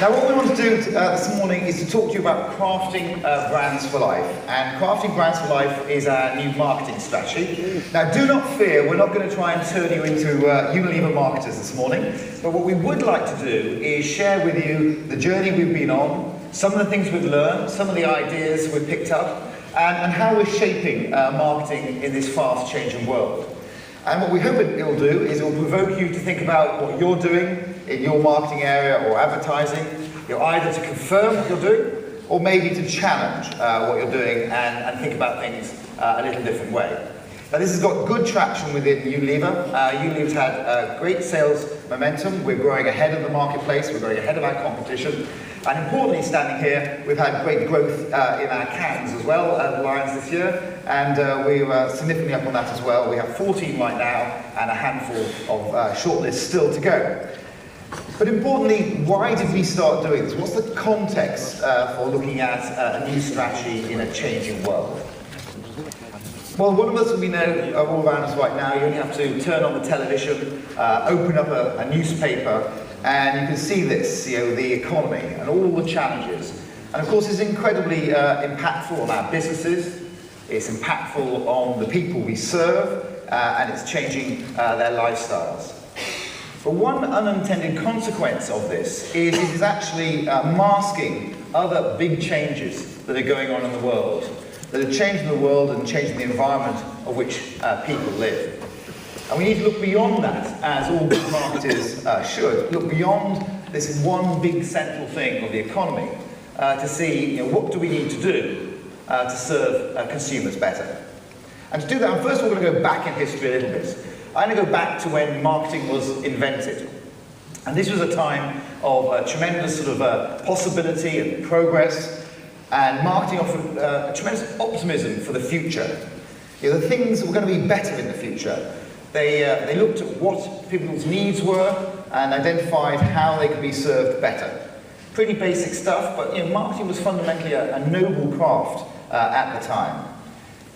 Now what we want to do this morning is to talk to you about crafting brands for life. And crafting brands for life is our new marketing strategy. Now do not fear, we're not going to try and turn you into Unilever marketers this morning. But what we would like to do is share with you the journey we've been on, some of the things we've learned, some of the ideas we've picked up, and how we're shaping marketing in this fast-changing world. And what we hope it'll do is it'll provoke you to think about what you're doing in your marketing area or advertising. Either to confirm what you're doing, or maybe to challenge what you're doing and think about things a little different way. Now this has got good traction within Unilever. Unilever's had great sales momentum. We're growing ahead of the marketplace, we're growing ahead of our competition. And importantly, standing here, we've had great growth in our cans as well, the lines this year, and we were significantly up on that as well. We have 14 right now, and a handful of shortlists still to go. But importantly, why did we start doing this? What's the context for looking at a new strategy in a changing world? Well, one of us we know all around us right now, you only have to turn on the television, open up a newspaper, and you can see this, the economy and all the challenges. And of course, it's incredibly impactful on our businesses, it's impactful on the people we serve, and it's changing their lifestyles. But one unintended consequence of this is it is actually masking other big changes that are going on in the world, that are changing the world and changing the environment of which people live. And we need to look beyond that, as all good marketers should, look beyond this one big central thing of the economy to see what do we need to do to serve consumers better. And to do that, first of all, we're going to go back in history a little bit. I'm going to go back to when marketing was invented. And this was a time of tremendous sort of possibility and progress, and marketing offered tremendous optimism for the future. The things were going to be better in the future. They looked at what people's needs were and identified how they could be served better. Pretty basic stuff, but marketing was fundamentally a noble craft at the time.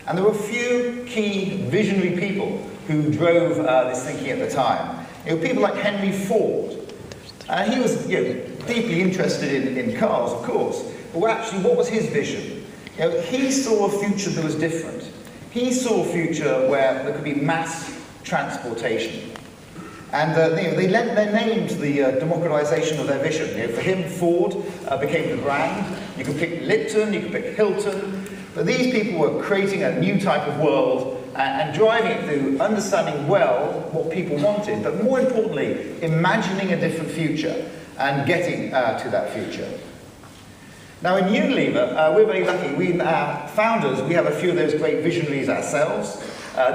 And there were a few key visionary people who drove this thinking at the time. People like Henry Ford. He was deeply interested in cars, of course, but actually what was his vision? He saw a future that was different. He saw a future where there could be mass transportation. And they lent their name to the democratization of their vision. For him, Ford became the brand. You could pick Lipton, you could pick Hilton, but these people were creating a new type of world and driving it through understanding well what people wanted, but more importantly, imagining a different future and getting to that future. Now in Unilever, we're very lucky. We, our founders, we have a few of those great visionaries ourselves.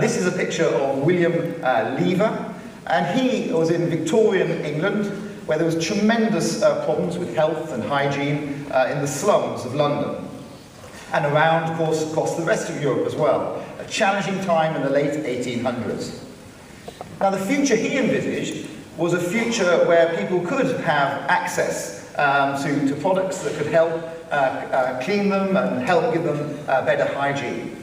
This is a picture of William Lever, and he was in Victorian England, where there was tremendous problems with health and hygiene in the slums of London. And around, of course, across the rest of Europe as well. A challenging time in the late 1800s. Now the future he envisaged was a future where people could have access to products that could help clean them and help give them better hygiene.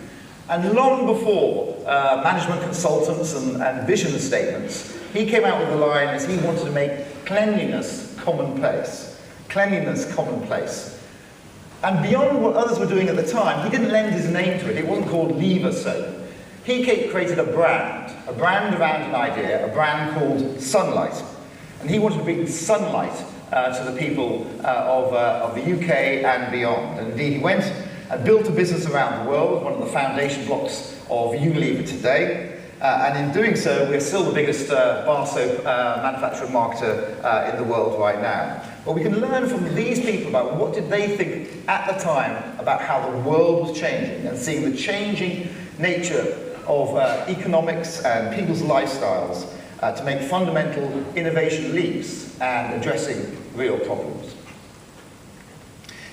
And long before management consultants and vision statements, he came out with a line as he wanted to make cleanliness commonplace. Cleanliness commonplace. And beyond what others were doing at the time, he didn't lend his name to it. It wasn't called Lever soap. He created a brand around an idea, a brand called Sunlight. And he wanted to bring sunlight to the people of the UK and beyond. And indeed, he went and built a business around the world, one of the foundation blocks of Unilever today. And in doing so, we're still the biggest bar soap manufacturer and marketer in the world right now. But we can learn from these people about what did they think at the time about how the world was changing and seeing the changing nature of economics and people's lifestyles to make fundamental innovation leaps and addressing real problems.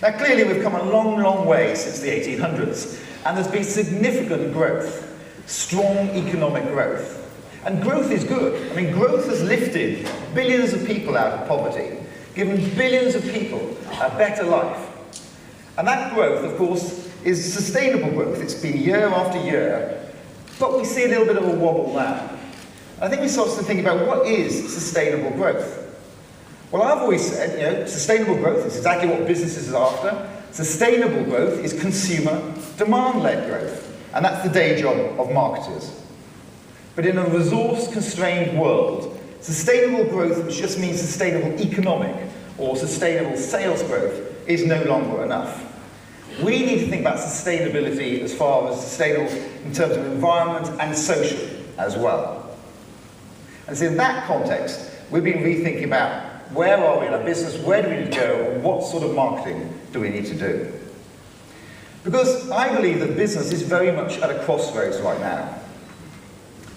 Now clearly we've come a long, long way since the 1800s, and there's been significant growth. Strong economic growth. And growth is good. I mean, growth has lifted billions of people out of poverty, given billions of people a better life. And that growth, of course, is sustainable growth. It's been year after year, but we see a little bit of a wobble now. I think we start to think about what is sustainable growth. Well, I've always said, sustainable growth is exactly what businesses are after. Sustainable growth is consumer demand-led growth, and that's the day job of marketers. But in a resource-constrained world, sustainable growth, which just means sustainable economic or sustainable sales growth, is no longer enough. We need to think about sustainability as far as sustainable in terms of environment and social as well. And so in that context, we've been rethinking about where are we in our business, where do we need to go, and what sort of marketing do we need to do? Because I believe that business is very much at a crossroads right now.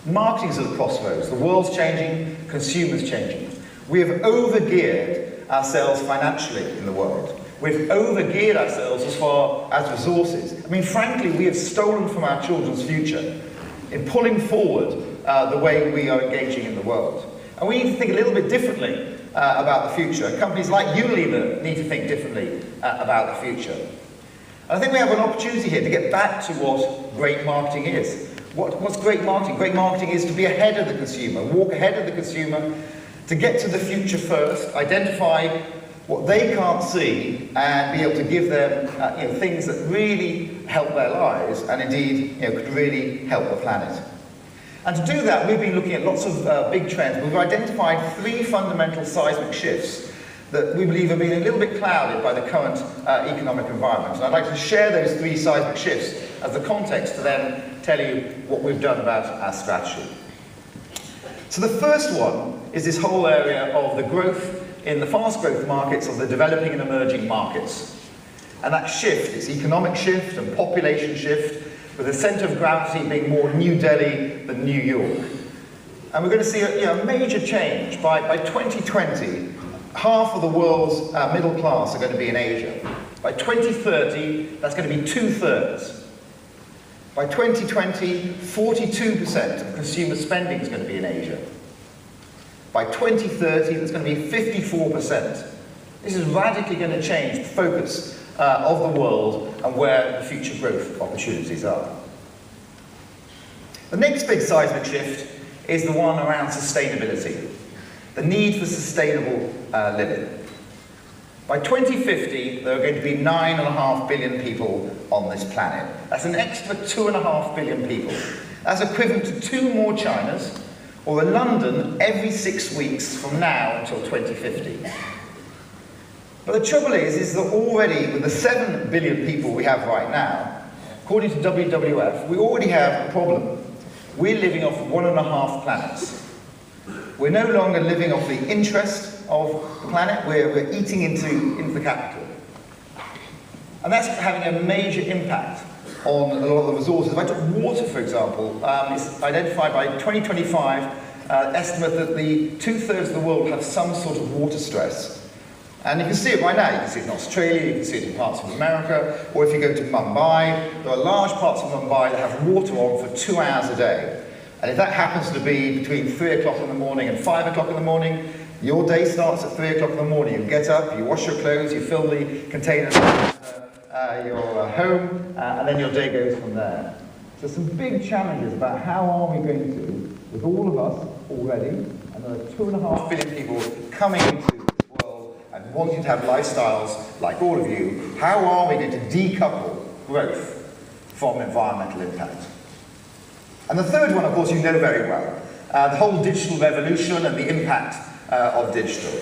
Marketing's at a crossroads. The world's changing, consumers changing. We have over-geared ourselves financially in the world. We've over-geared ourselves as far as resources. I mean, frankly, we have stolen from our children's future in pulling forward the way we are engaging in the world. And we need to think a little bit differently about the future. Companies like Unilever need to think differently about the future. And I think we have an opportunity here to get back to what great marketing is. What's great marketing? Great marketing is to be ahead of the consumer, walk ahead of the consumer, to get to the future first, identify what they can't see, and be able to give them things that really help their lives, and indeed could really help the planet. And to do that, we've been looking at lots of big trends. We've identified 3 fundamental seismic shifts that we believe have been a little bit clouded by the current economic environment. And I'd like to share those 3 seismic shifts as the context to then tell you what we've done about our strategy. So the first one is this whole area of the growth in the fast growth markets of the developing and emerging markets. And that shift, it's economic shift and population shift, with the centre of gravity being more New Delhi than New York. And we're going to see a major change. By 2020, half of the world's middle class are going to be in Asia. By 2030, that's going to be 2/3. By 2020, 42% of consumer spending is going to be in Asia. By 2030, that's going to be 54%. This is radically going to change the focus of the world and where the future growth opportunities are. The next big seismic shift is the one around sustainability, the need for sustainable living. By 2050, there are going to be 9.5 billion people on this planet. That's an extra 2.5 billion people. That's equivalent to 2 more Chinas, or a London every 6 weeks from now until 2050. But the trouble is that already, with the 7 billion people we have right now, according to WWF, we already have a problem. We're living off 1.5 planets. We're no longer living off the interest of the planet, we're eating into the capital. And that's having a major impact on a lot of the resources. If I took water, for example, it's identified by 2025, estimate that the 2/3 of the world have some sort of water stress. And you can see it right now. You can see it in Australia, you can see it in parts of America, or if you go to Mumbai, there are large parts of Mumbai that have water on for 2 hours a day. And if that happens to be between 3 o'clock in the morning and 5 o'clock in the morning, your day starts at 3 o'clock in the morning. You get up, you wash your clothes, you fill the containers your home, and then your day goes from there. So some big challenges about how are we going to, with all of us already, and there are 2.5 billion people coming into this world and wanting to have lifestyles like all of you, how are we going to decouple growth from environmental impact? And the third one, of course, you know very well, the whole digital revolution and the impact of digital.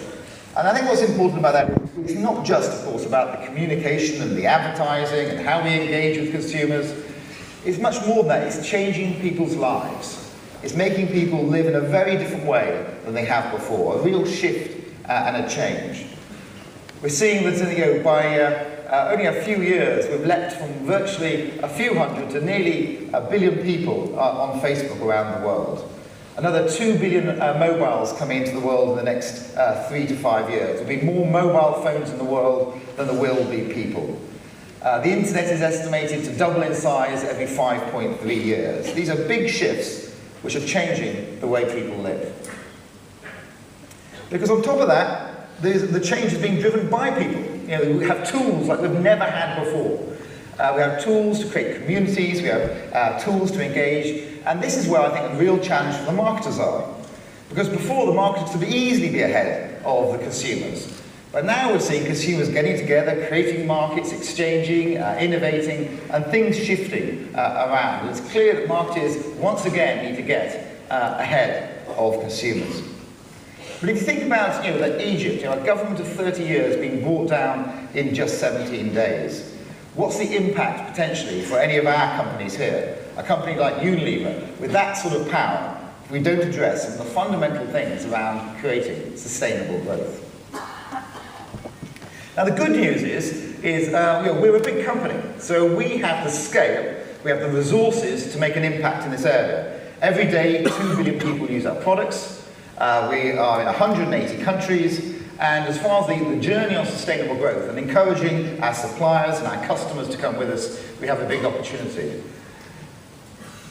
And I think what's important about that is it's not just, of course, about the communication and the advertising and how we engage with consumers. It's much more than that. It's changing people's lives. It's making people live in a very different way than they have before, a real shift and a change. We're seeing that by only a few years, we've leapt from virtually a few hundred to nearly 1 billion people on Facebook around the world. Another 2 billion mobiles coming into the world in the next 3 to 5 years. There'll be more mobile phones in the world than there will be people. The internet is estimated to double in size every 5.3 years. These are big shifts which are changing the way people live. Because on top of that, the change is being driven by people. We have tools like we've never had before. We have tools to create communities, we have tools to engage, and this is where I think a real challenge for the marketers are. Because before, the marketers could easily be ahead of the consumers. But now we're seeing consumers getting together, creating markets, exchanging, innovating, and things shifting around. And it's clear that marketers, once again, need to get ahead of consumers. But if you think about, like Egypt, a government of 30 years being brought down in just 17 days, what's the impact potentially for any of our companies here? A company like Unilever, with that sort of power, if we don't address some of the fundamental things around creating sustainable growth. Now the good news is we're a big company, so we have the scale, we have the resources to make an impact in this area. Every day, 2 billion people use our products. We are in 180 countries, and as far as the journey on sustainable growth and encouraging our suppliers and our customers to come with us, we have a big opportunity.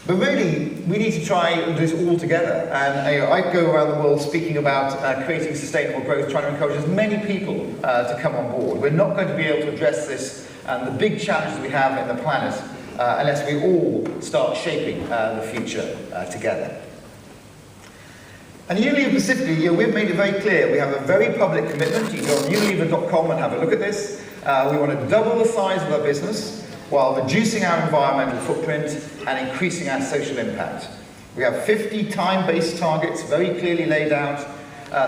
But really, we need to try and do this all together. And I go around the world speaking about creating sustainable growth, trying to encourage as many people to come on board. We're not going to be able to address this and the big challenges we have in the planet unless we all start shaping the future together. And Unilever specifically, we've made it very clear. We have a very public commitment. You can go on unilever.com and have a look at this. We want to double the size of our business while reducing our environmental footprint and increasing our social impact. We have 50 time-based targets very clearly laid out,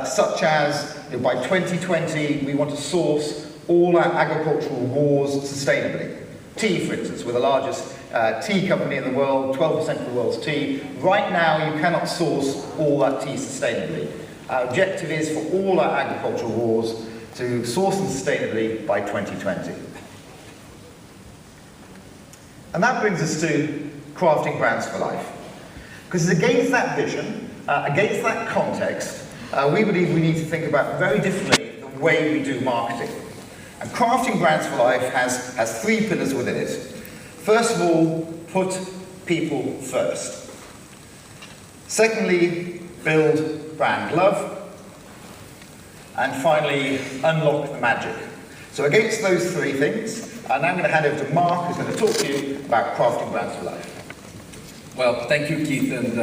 such as by 2020 we want to source all our agricultural raws sustainably. Tea, for instance, we're the largest tea company in the world, 12% of the world's tea. Right now you cannot source all that tea sustainably. Our objective is for all our agricultural raws to source them sustainably by 2020. And that brings us to crafting brands for life. Because it's against that vision, against that context, we believe we need to think about very differently the way we do marketing. And crafting brands for life has 3 pillars within it. First of all, put people first. Secondly, build brand love. And finally, unlock the magic. So against those 3 things, and I'm going to hand over to Marc, who's going to talk to you about crafting brands for life. Well, thank you, Keith, and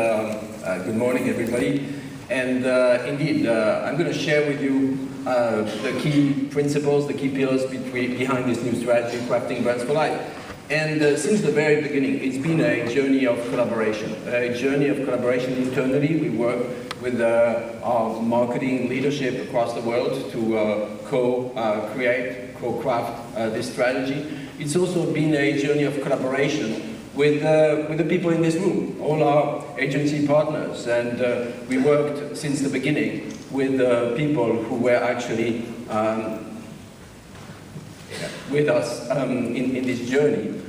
good morning, everybody. And indeed, I'm going to share with you the key principles, the key pillars behind this new strategy, crafting brands for life. And since the very beginning, it's been a journey of collaboration. Internally. We work with our marketing leadership across the world to co-create, co-craft this strategy. It's also been a journey of collaboration with the people in this room, all our agency partners. And we worked since the beginning with people who were actually with us in this journey.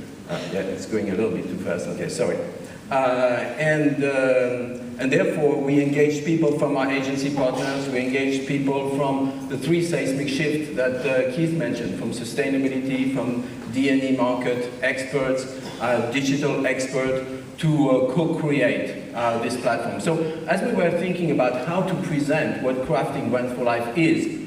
Yeah, it's going a little bit too fast. Okay, sorry. And therefore, we engage people from our agency partners. We engage people from the 3 seismic shift that Keith mentioned, from sustainability, from D&E market experts, digital expert, to co-create this platform. So, as we were thinking about how to present what crafting brands for life is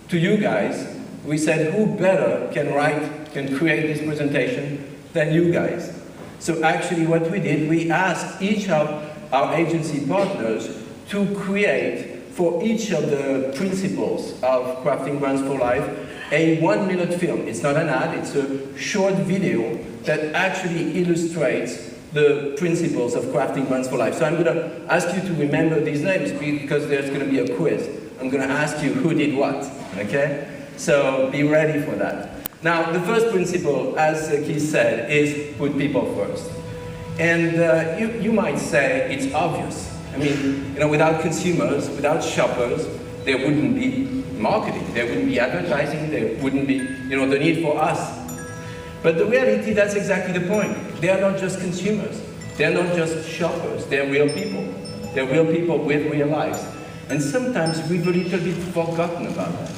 to you guys, we said, who better can create this presentation than you guys? So actually what we did, we asked each of our agency partners to create, for each of the principles of crafting brands for life, a 1-minute film. It's not an ad, it's a short video that actually illustrates the principles of crafting brands for life. So I'm going to ask you to remember these names because there's going to be a quiz. I'm going to ask you who did what, okay? So be ready for that. Now, the first principle, as Keith said, is put people first. And you might say it's obvious. I mean, without consumers, without shoppers, there wouldn't be marketing, there wouldn't be advertising, there wouldn't be, the need for us. But the reality, that's exactly the point. They are not just consumers. They're not just shoppers. They're real people. They're real people with real lives. And sometimes we've a little bit forgotten about that.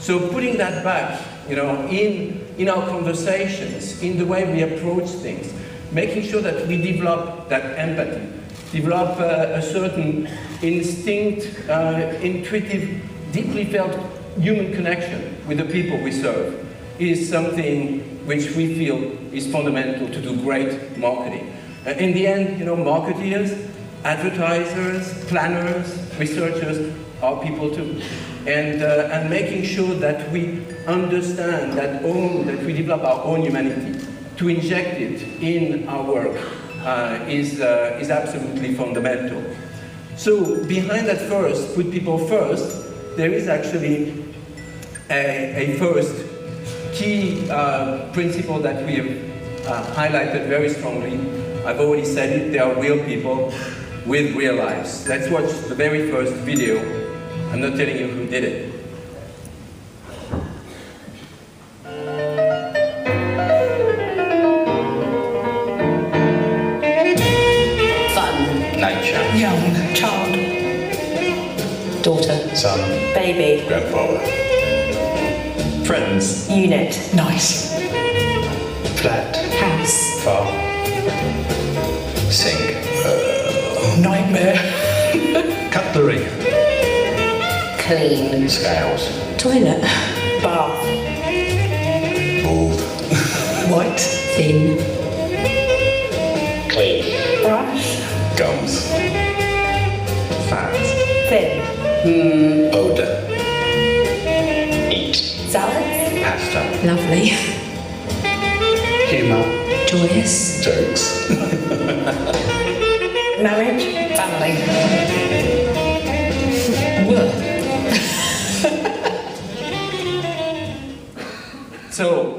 So putting that back, in our conversations, in the way we approach things, making sure that we develop that empathy, develop a certain instinct, intuitive, deeply felt human connection with the people we serve is something which we feel is fundamental to do great marketing. In the end, marketeers, advertisers, planners, researchers are people too. And making sure that we understand that we develop our own humanity, to inject it in our work is absolutely fundamental. So behind that first, put people first, there is actually a first key principle that we have highlighted very strongly. I've already said it, they are real people with real lives. Let's watch the very first video. I'm not telling you who did it. Nature. Young child. Daughter. Son. Baby. Grandfather. Friends. Unit. Nice. Flat. House. Far. Sink. Nightmare. Cutlery. Clean. Scales. Toilet. Bath. Bald. White. Thin. Clean. Brush. Gums. Fat. Thin. Odor. Eat. Salads. Pasta. Lovely. Humour. Joyous. Jokes. Marriage. Family. So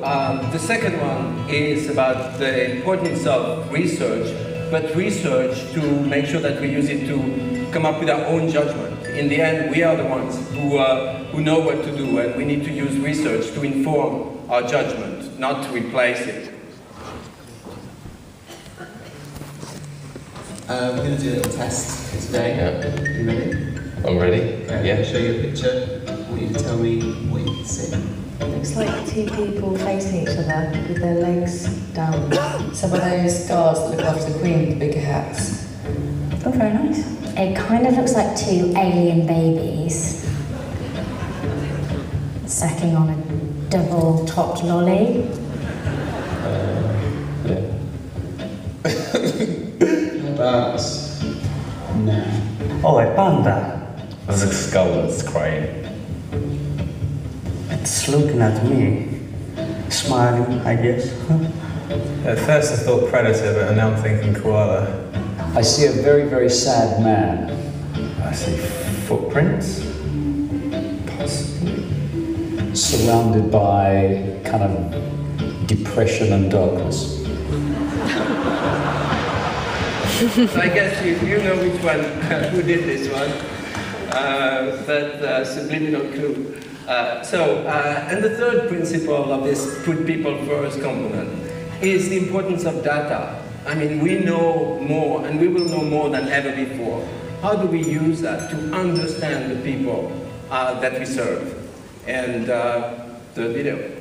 the second one is about the importance of research, but research to make sure that we use it to come up with our own judgment. In the end, we are the ones who know what to do, and we need to use research to inform our judgment, not to replace it. We're going to do a little test today. Yeah. You ready? I'm ready. Okay, Yeah. I'll show you a picture. I want you to tell me what you can see. Looks like two people facing each other with their legs down. Some of those guards that look after the Queen with the bigger hats. Oh, very nice. It kind of looks like two alien babies sucking on a double-topped lolly. Yeah. How about now? Oh, a panda. There's a skull that's crying. It's looking at me. Smiling, I guess. At first I thought predator, but now I'm thinking koala. I see a very, very sad man. I see footprints. Possibly. Surrounded by kind of depression and darkness. So I guess you know which one, who did this one, that subliminal clue. And the third principle of this put people first component is the importance of data. I mean, we know more, and we will know more than ever before. How do we use that to understand the people that we serve? And the video.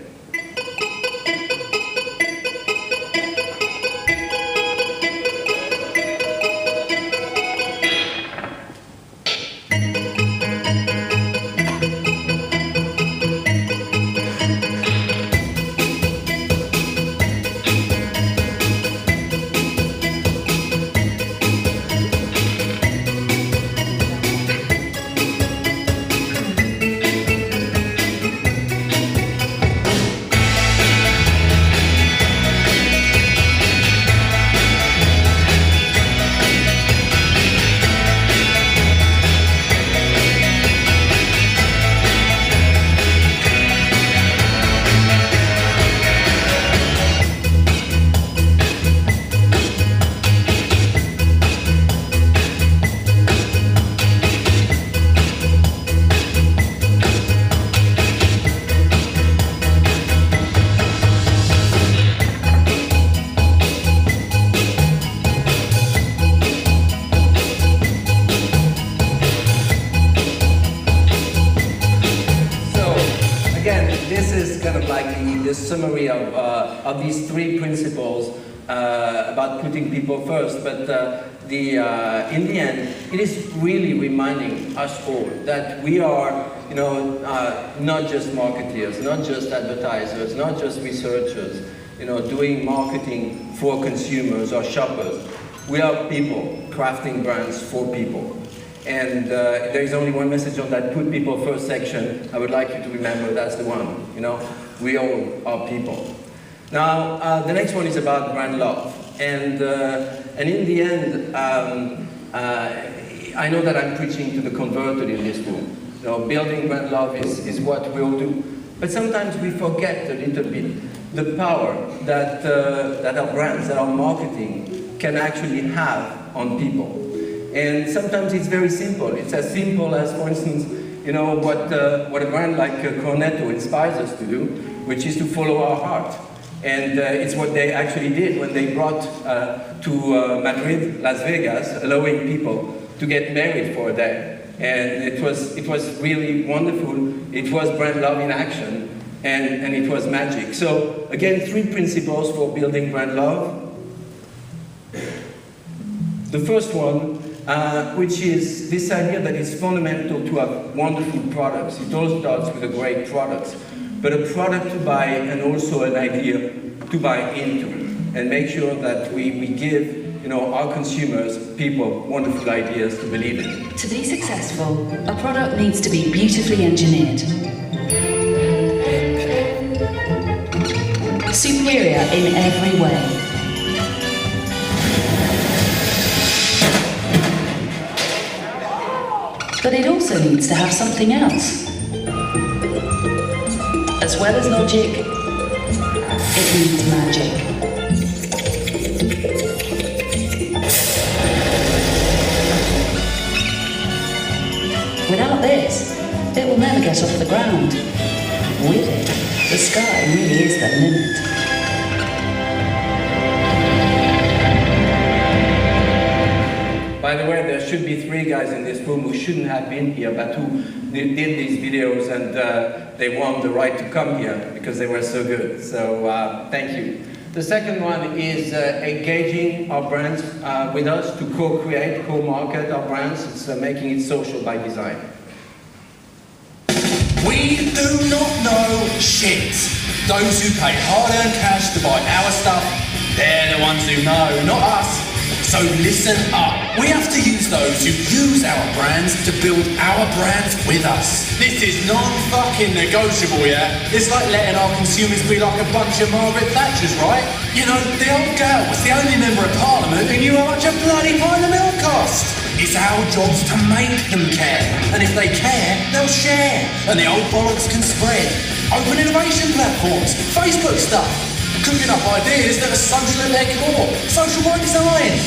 Summary of these three principles about putting people first, but in the end, it is really reminding us all that we are, not just marketeers, not just advertisers, not just researchers, doing marketing for consumers or shoppers. We are people crafting brands for people, And there is only one message on that put people first section. I would like you to remember that's the one. You know, we all are people. Now, the next one is about brand love. And in the end, I know that I'm preaching to the converted in this room. You know, building brand love is what we all do. But sometimes we forget a little bit the power that, that our brands, that our marketing can actually have on people. And sometimes it's very simple. It's as simple as, for instance, you know, what a brand like Cornetto inspires us to do, which is to follow our heart. And it's what they actually did when they brought to Madrid, Las Vegas, allowing people to get married for a day. And it was really wonderful. It was brand love in action, and it was magic. So again, 3 principles for building brand love. The first one, which is this idea that it's fundamental to have wonderful products. It all starts with a great product, but a product to buy and also an idea to buy into, and make sure that we give, you know, our consumers, people, wonderful ideas to believe in. To be successful, a product needs to be beautifully engineered, superior in every way. But it also needs to have something else. As well as logic, it needs magic. Without this, it will never get off the ground. With it, the sky really is the limit. By the way, there should be 3 guys in this room who shouldn't have been here, but who did these videos, and they won the right to come here because they were so good. So thank you. The second one is engaging our brands with us to co-create, co-market our brands. It's making it social by design. We do not know shit. Those who pay hard-earned cash to buy our stuff, they're the ones who know, not us. So listen up. We have to use those who use our brands to build our brands with us. This is non-fucking negotiable, yeah? It's like letting our consumers be like a bunch of Margaret Thatchers, right? You know, the old gal was the only member of Parliament who knew how much a bloody pint of milk cost. It's our jobs to make them care. And if they care, they'll share. And the old bollocks can spread. Open innovation platforms, Facebook stuff. Cooking up ideas that are social at their core, social by design.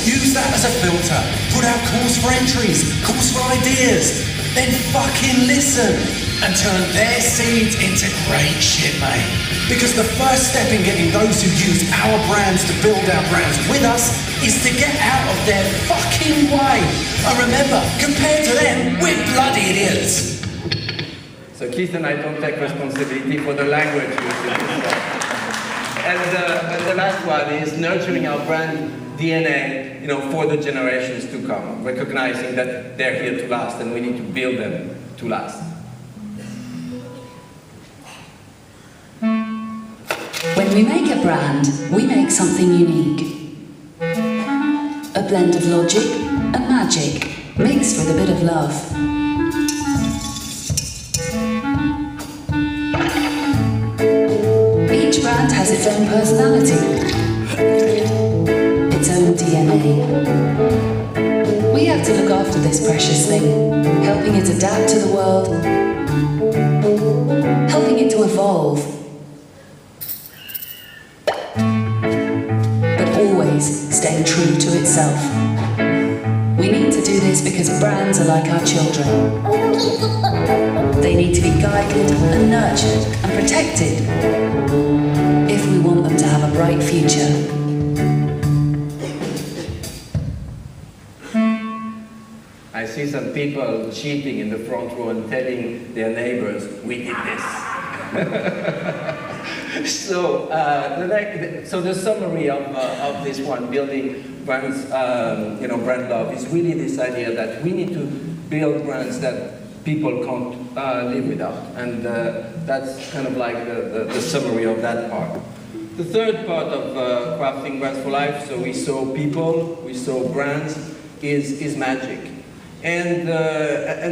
Use that as a filter. Put out calls for entries, calls for ideas. Then fucking listen and turn their seeds into great shit, mate. Because the first step in getting those who use our brands to build our brands with us is to get out of their fucking way. And remember, compared to them, we're bloody idiots. So Keith and I don't take responsibility for the language used. And the last one is nurturing our brand DNA, you know, for the generations to come, recognizing that they're here to last and we need to build them to last. When we make a brand, we make something unique. A blend of logic and magic, mixed with a bit of love. Each brand has its own personality, its own DNA. We have to look after this precious thing, helping it adapt to the world, helping it to evolve, but always staying true to itself. We need to do this because brands are like our children. They need to be guided and nurtured and protected if we want them to have a bright future. I see some people cheating in the front row and telling their neighbors, we did this. So, the summary of this one, building brands, brand love, is really this idea that we need to build brands that people can't live without. And that's kind of like the summary of that part. The third part of crafting brands for life, so we saw people, we saw brands, is magic. And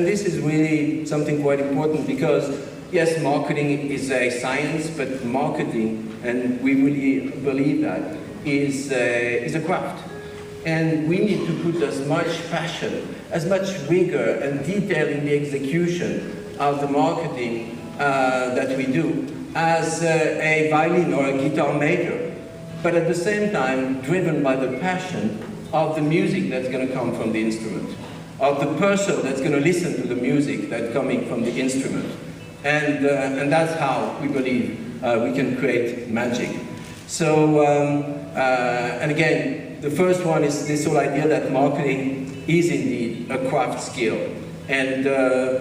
this is really something quite important because, yes, marketing is a science, but marketing, and we really believe that, is a craft. And we need to put as much passion, as much rigor and detail in the execution of the marketing that we do as a violin or a guitar major, but at the same time driven by the passion of the music that's going to come from the instrument, of the person that's going to listen to the music that's coming from the instrument. And that's how we believe we can create magic. So, and again, the first one is this whole idea that marketing is indeed a craft skill. And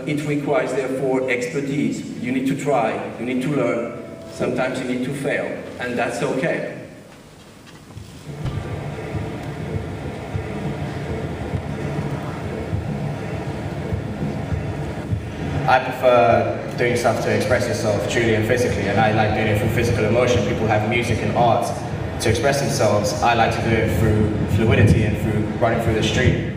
it requires, therefore, expertise. You need to try, you need to learn, sometimes you need to fail, and that's okay. I prefer doing stuff to express yourself truly and physically, and I like doing it through physical emotion. People have music and art to express themselves. I like to do it through fluidity and through running through the street.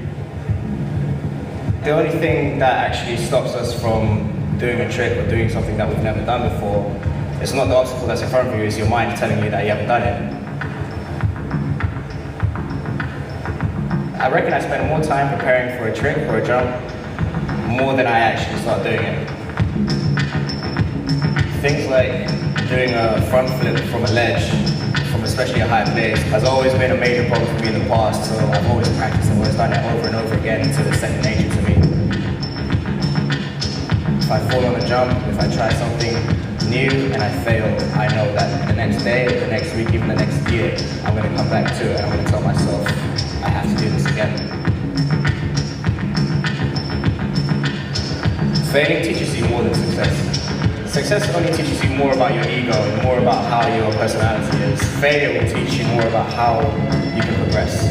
The only thing that actually stops us from doing a trick or doing something that we've never done before, it's not the obstacle that's in front of you, it's your mind telling you that you haven't done it. I reckon I spend more time preparing for a trick or a jump more than I actually start doing it. Things like doing a front flip from a ledge, from especially a high place, has always been a major problem for me in the past, so I've always practiced and always done it over and over again until it's second nature to me. If I fall on a jump, if I try something new and I fail, I know that the next day, the next week, even the next year, I'm going to come back to it and I'm going to tell myself, I have to do this again. Failing teaches you more than success. Success only teaches you more about your ego and more about how your personality is. Failure will teach you more about how you can progress.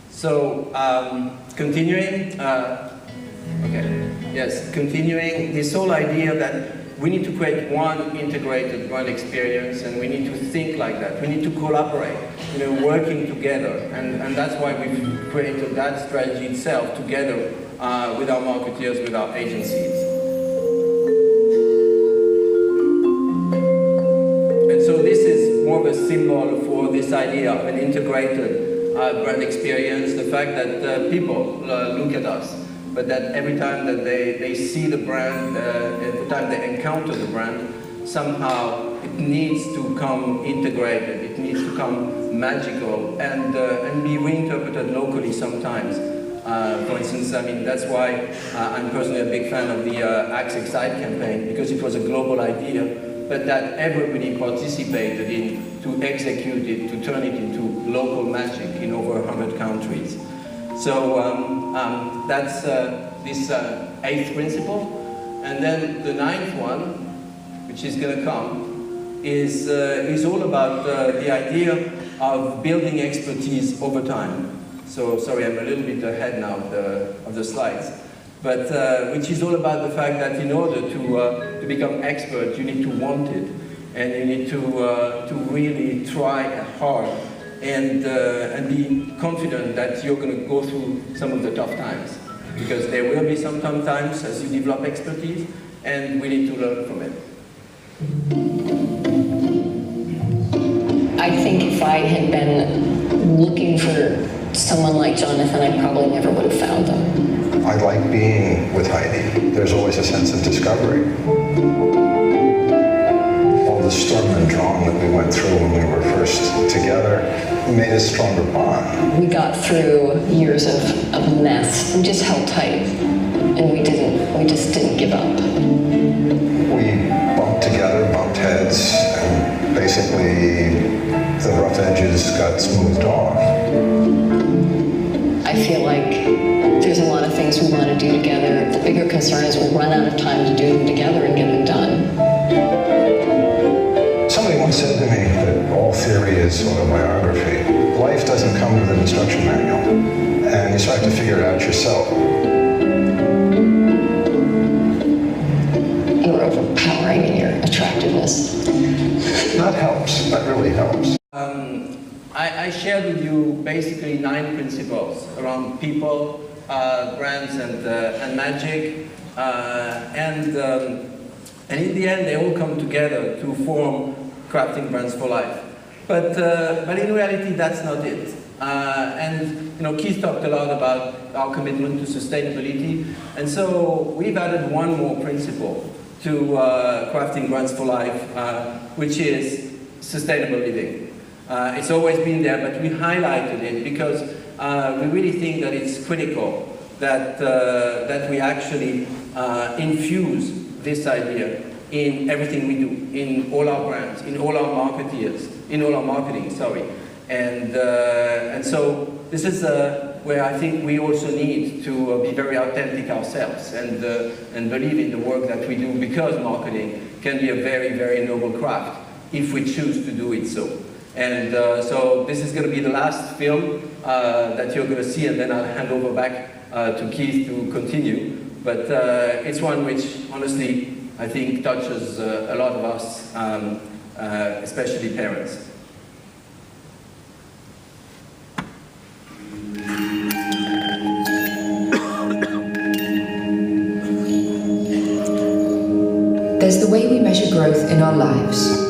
So, continuing, continuing this whole idea that we need to create one integrated brand experience, and we need to think like that. We need to collaborate, working together, and that's why we've created that strategy itself together with our marketeers, with our agencies. And so this is more of a symbol for this idea of an integrated brand experience, the fact that people look at us, but that every time that they see the brand, every time they encounter the brand, somehow it needs to come integrated, it needs to come magical, and be reinterpreted locally sometimes. For instance, I mean, that's why I'm personally a big fan of the Axe Excite campaign, because it was a global idea, but that everybody participated in to execute it, to turn it into local magic in over 100 countries. So that's this 8th principle. And then the 9th one, which is going to come, is all about the idea of building expertise over time. So sorry, I'm a little bit ahead now of the slides. But which is all about the fact that in order to become expert, you need to want it, and you need to really try hard and be confident that you're going to go through some of the tough times, because there will be some tough times as you develop expertise, and we need to learn from it. I think if I had been looking for someone like Jonathan, I probably never would have found them. I like being with Heidi. There's always a sense of discovery. All the storm and drama that we went through when we were first together made a stronger bond. We got through years of mess. We just held tight, and we just didn't give up. We bumped together, bumped heads, and basically the rough edges got smoothed off. I feel like there's a lot of things we want to do together. The bigger concern is we'll run out of time to do them together and get them done. Somebody once said to me that all theory is autobiography. Life doesn't come with an instruction manual, and you start to figure it out yourself. You're overpowering in your attractiveness. That helps. That really helps. I I shared with you basically 9 principles around people, brands, and magic, and in the end, they all come together to form Crafting Brands for Life. But in reality, that's not it. And you know, Keith talked a lot about our commitment to sustainability, and so we've added one more principle to Crafting Brands for Life, which is sustainable living. It's always been there, but we highlighted it because we really think that it's critical that that we actually infuse this idea in everything we do, in all our brands, in all our marketeers, in all our marketing, sorry. And so this is where I think we also need to be very authentic ourselves and believe in the work that we do, because marketing can be a very, very noble craft if we choose to do it so. And so this is going to be the last film that you're going to see, and then I'll hand over back to Keith to continue. But it's one which, honestly, I think touches a lot of us, especially parents. There's the way we measure growth in our lives.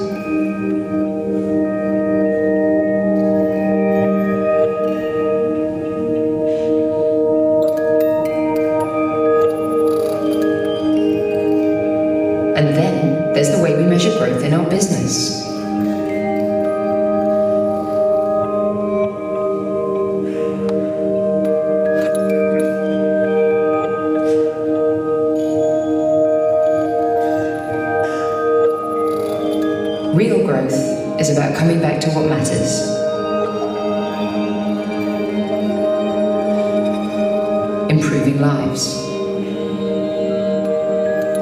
And then there's the way we measure growth in our business. Real growth is about coming back to what matters. Improving lives.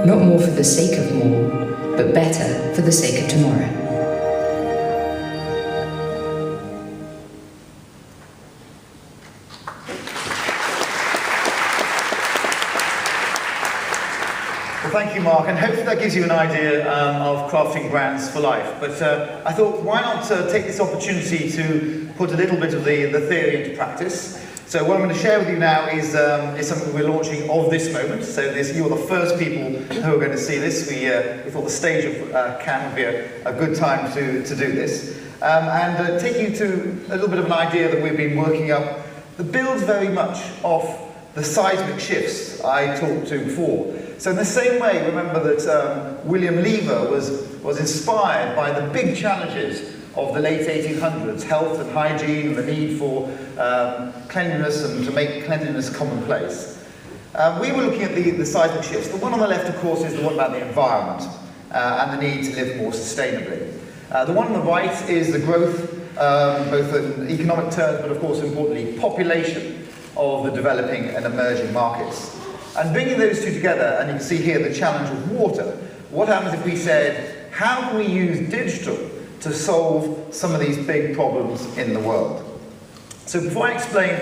Not more for the sake of more, but better for the sake of tomorrow. Well, thank you, Mark, and hopefully that gives you an idea of Crafting Brands for Life. But I thought, why not take this opportunity to put a little bit of the theory into practice. So what I'm going to share with you now is something we're launching of this moment. So you're the first people who are going to see this. We thought the stage of Cannes would be a good time to do this. And take you to a little bit of an idea that we've been working up that builds very much off the seismic shifts I talked to before. So in the same way, remember that William Lever was inspired by the big challenges of the late 1800s, health and hygiene, and the need for cleanliness and to make cleanliness commonplace. We were looking at the seismic shifts. The one on the left, of course, is the one about the environment and the need to live more sustainably. The one on the right is the growth, both in economic terms, but of course, importantly, population of the developing and emerging markets. And bringing those two together, and you can see here the challenge of water. What happens if we said, how can we use digital to solve some of these big problems in the world? So before I explain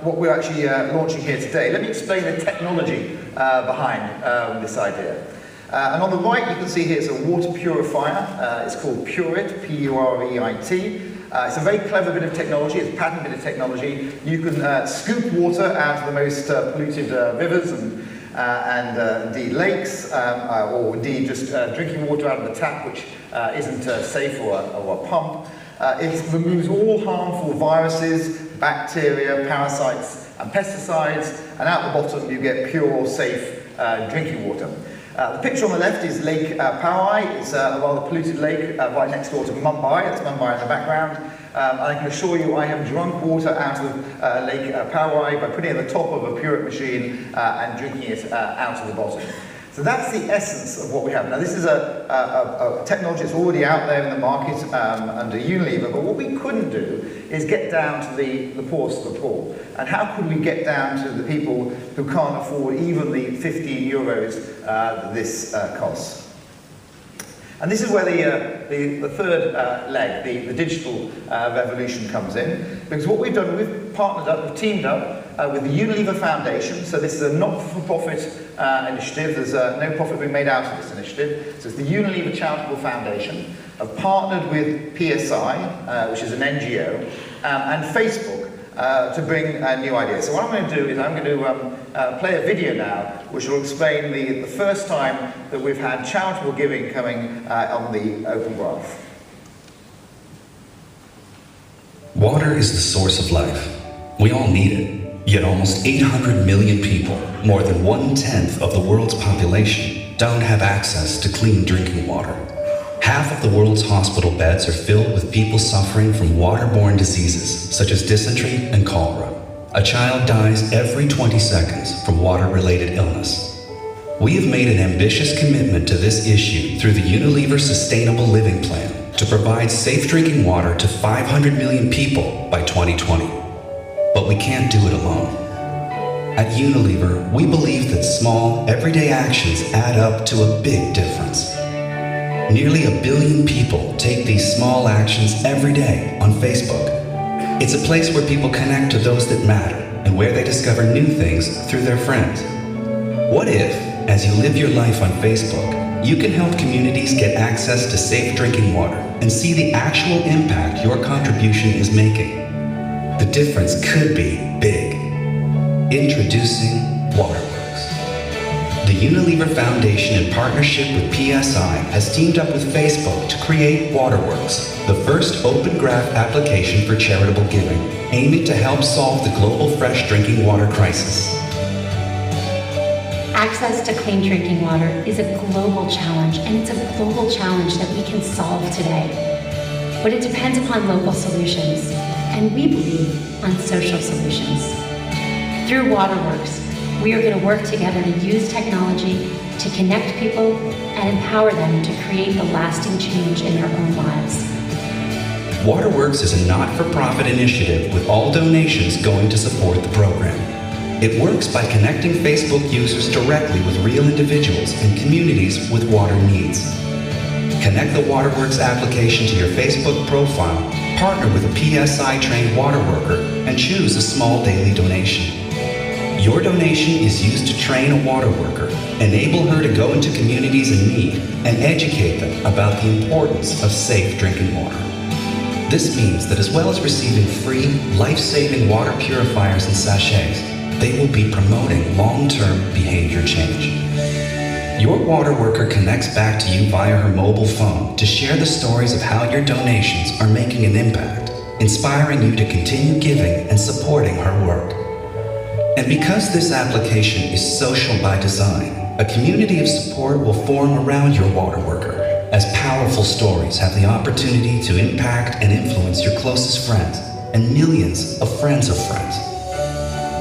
what we're actually launching here today, let me explain the technology behind this idea. And on the right, you can see here it's a water purifier. It's called Pureit, P-U-R-E-I-T. It's a very clever bit of technology. It's a patent bit of technology. You can scoop water out of the most polluted rivers and indeed lakes, or indeed just drinking water out of the tap, which isn't safe or a pump. It removes all harmful viruses, bacteria, parasites, and pesticides, and out the bottom you get pure, safe drinking water. The picture on the left is Lake Powai. It's a rather polluted lake right next door to Mumbai. That's Mumbai in the background. I can assure you I have drunk water out of Lake Powai by putting it at the top of a Pureit machine and drinking it out of the bottom. So that's the essence of what we have. Now this is a technology that's already out there in the market under Unilever, but what we couldn't do is get down to the poorest of the poor. And how could we get down to the people who can't afford even the 15 euros that this costs? And this is where the third leg, the digital revolution comes in. Because what we've done, we've partnered up, we've teamed up with the Unilever Foundation. So this is a not-for-profit initiative. There's no profit being made out of this initiative. So it's the Unilever Charitable Foundation. I've partnered with PSI, which is an NGO, and Facebook to bring new ideas. So what I'm going to do is I'm going to play a video now which will explain the first time that we've had charitable giving coming on the open graph. Water is the source of life. We all need it. Yet almost 800 million people, more than 1/10 of the world's population, don't have access to clean drinking water. Half of the world's hospital beds are filled with people suffering from waterborne diseases such as dysentery and cholera. A child dies every 20 seconds from water-related illness. We have made an ambitious commitment to this issue through the Unilever Sustainable Living Plan to provide safe drinking water to 500 million people by 2020. But we can't do it alone. At Unilever, we believe that small, everyday actions add up to a big difference. Nearly 1 billion people take these small actions every day on Facebook. It's a place where people connect to those that matter and where they discover new things through their friends. What if, as you live your life on Facebook, you can help communities get access to safe drinking water and see the actual impact your contribution is making? The difference could be big. Introducing Waterworks. The Unilever Foundation, in partnership with PSI, has teamed up with Facebook to create Waterworks, the first open graph application for charitable giving, aiming to help solve the global fresh drinking water crisis. Access to clean drinking water is a global challenge, and it's a global challenge that we can solve today. But it depends upon local solutions, and we believe on social solutions. Through Waterworks, we are going to work together to use technology to connect people and empower them to create a lasting change in their own lives. Waterworks is a not-for-profit initiative with all donations going to support the program. It works by connecting Facebook users directly with real individuals and communities with water needs. Connect the Waterworks application to your Facebook profile, partner with a PSI-trained water worker, and choose a small daily donation. Your donation is used to train a water worker, enable her to go into communities in need, and educate them about the importance of safe drinking water. This means that as well as receiving free, life-saving water purifiers and sachets, they will be promoting long-term behavior change. Your water worker connects back to you via her mobile phone to share the stories of how your donations are making an impact, inspiring you to continue giving and supporting her work. And because this application is social by design, a community of support will form around your water worker, as powerful stories have the opportunity to impact and influence your closest friends and millions of friends of friends.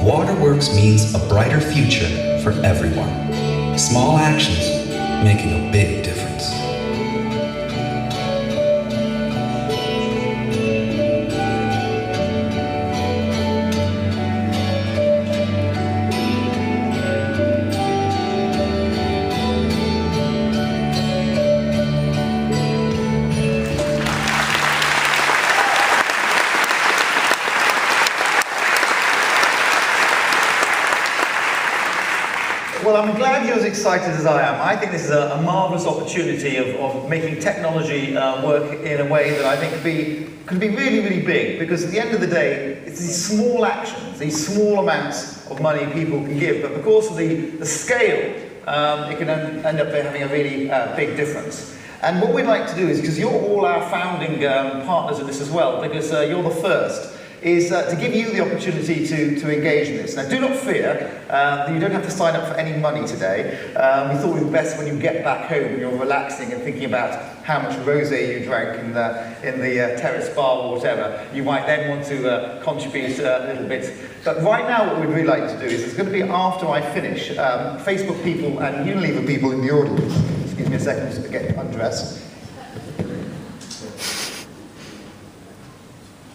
Waterworks means a brighter future for everyone. Small actions making a big difference. Well, I'm glad you're as excited as I am. I think this is a marvellous opportunity of making technology work in a way that I think could be really, really big, because at the end of the day, it's these small actions, these small amounts of money people can give, but because of the scale, it can end up having a really big difference. And what we'd like to do is, because you're all our founding partners in this as well, because you're the first, is to give you the opportunity to engage in this. Now, do not fear that you don't have to sign up for any money today. We thought it would be best when you get back home and you're relaxing and thinking about how much rosé you drank in the terrace bar or whatever. You might then want to contribute a little bit. But right now, what we'd really like to do is, it's going to be after I finish, Facebook people and Unilever people in the audience. Just give me a second just to get undressed.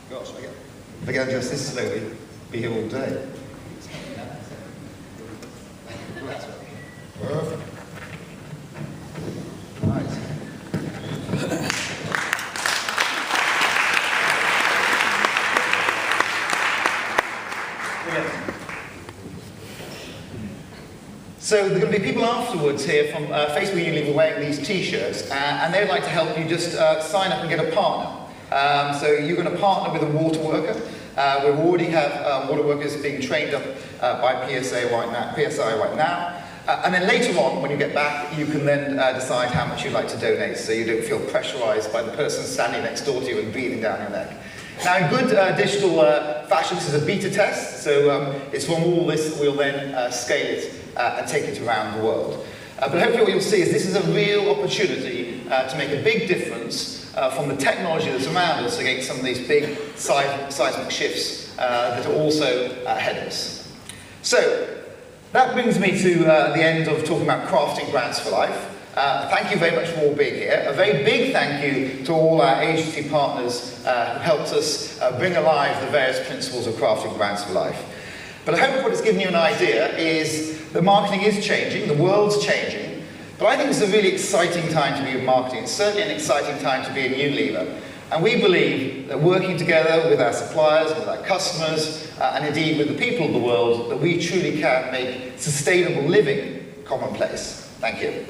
Gosh, if I get undressed this slowly, be here all day. Perfect. Right. Brilliant. So there are going to be people afterwards here from Facebook Unilever wearing these t-shirts, and they'd like to help you just sign up and get a partner. So you're going to partner with a water worker. We already have water workers being trained up by PSI right now. And then later on, when you get back, you can then decide how much you'd like to donate, so you don't feel pressurized by the person standing next door to you and breathing down your neck. Now, in good digital fashion, this is a beta test, so it's from all this that we'll then scale it and take it around the world. But hopefully what you'll see is this is a real opportunity to make a big difference from the technology that's around us against some of these big seismic shifts that are also ahead of us. So, that brings me to the end of talking about crafting brands for life. Thank you very much for all being here. A very big thank you to all our agency partners who helped us bring alive the various principles of crafting brands for life. But I hope what it's given you an idea is that marketing is changing, the world's changing, but I think it's a really exciting time to be in marketing. It's certainly an exciting time to be in Unilever. And we believe that working together with our suppliers, with our customers, and indeed with the people of the world, that we truly can make sustainable living commonplace. Thank you.